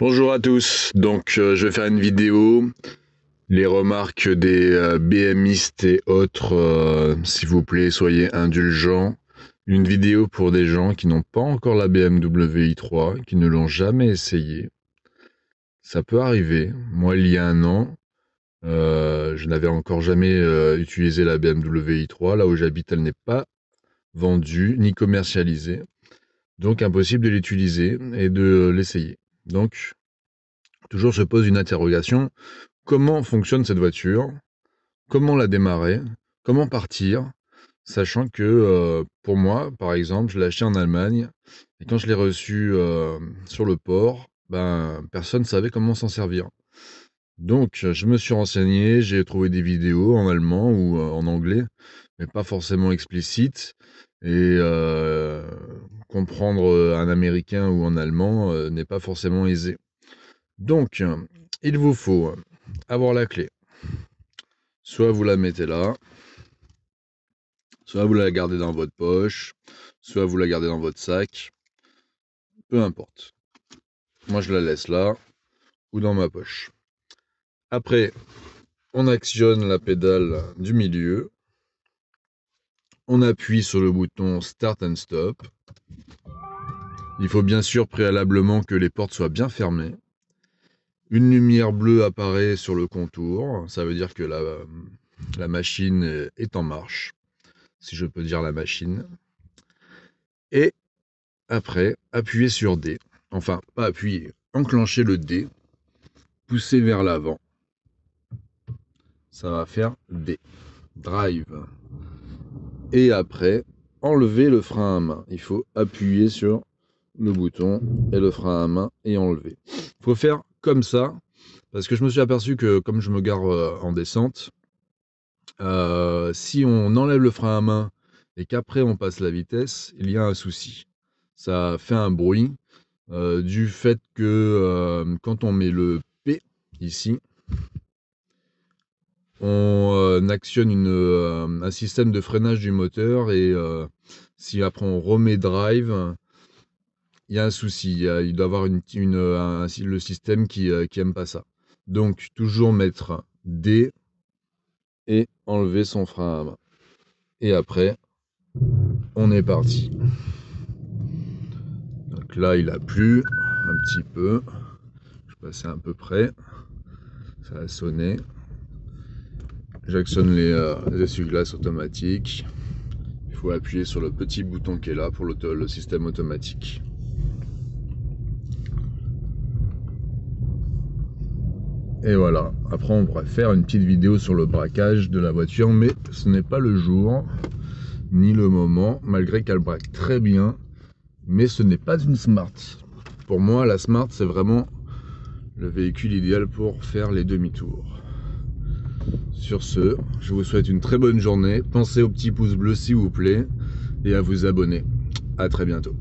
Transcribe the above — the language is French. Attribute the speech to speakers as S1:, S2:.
S1: Bonjour à tous, je vais faire une vidéo, les remarques des BMistes et autres, s'il vous plaît, soyez indulgents. Une vidéo pour des gens qui n'ont pas encore la BMW i3, qui ne l'ont jamais essayé. Ça peut arriver. Moi, il y a un an, je n'avais encore jamais utilisé la BMW i3. Là où j'habite, elle n'est pas vendue ni commercialisée. Donc impossible de l'utiliser et de l'essayer. Donc, toujours se pose une interrogation. Comment fonctionne cette voiture? Comment la démarrer? Comment partir? Sachant que pour moi, par exemple, je l'ai acheté en Allemagne et quand je l'ai reçu sur le port, ben personne ne savait comment s'en servir. Donc je me suis renseigné, j'ai trouvé des vidéos en allemand ou en anglais, mais pas forcément explicites. Et comprendre un américain ou un allemand n'est pas forcément aisé. Donc, il vous faut avoir la clé. Soit vous la mettez là, soit vous la gardez dans votre poche, soit vous la gardez dans votre sac, peu importe. Moi, je la laisse là ou dans ma poche. Après, on actionne la pédale du milieu. On appuie sur le bouton Start and Stop. Il faut bien sûr préalablement que les portes soient bien fermées. Une lumière bleue apparaît sur le contour. Ça veut dire que la machine est en marche, si je peux dire la machine. Et après, appuyez sur D. Enfin, pas appuyer, enclencher le D, pousser vers l'avant. Ça va faire D. Drive. Et après, enlever le frein à main. Il faut appuyer sur le bouton et le frein à main et enlever. Il faut faire comme ça, parce que je me suis aperçu que comme je me gare en descente, si on enlève le frein à main et qu'après on passe la vitesse, il y a un souci. Ça fait un bruit du fait que quand on met le P ici, on actionne un système de freinage du moteur et si après on remet drive, il y a un souci. Il doit y avoir le système qui aime pas ça. Donc toujours mettre D et enlever son frein à main. Et après, on est parti. Donc là, il a plu un petit peu. Je passais un peu près. Ça a sonné. J'actionne les essuie-glaces automatiques. Il faut appuyer sur le petit bouton qui est là pour le système automatique. Et voilà. Après, on pourrait faire une petite vidéo sur le braquage de la voiture, mais ce n'est pas le jour ni le moment, malgré qu'elle braque très bien. Mais ce n'est pas une Smart. Pour moi, la Smart, c'est vraiment le véhicule idéal pour faire les demi-tours. Sur ce, je vous souhaite une très bonne journée. Pensez au petit pouce bleu s'il vous plaît et à vous abonner. À très bientôt.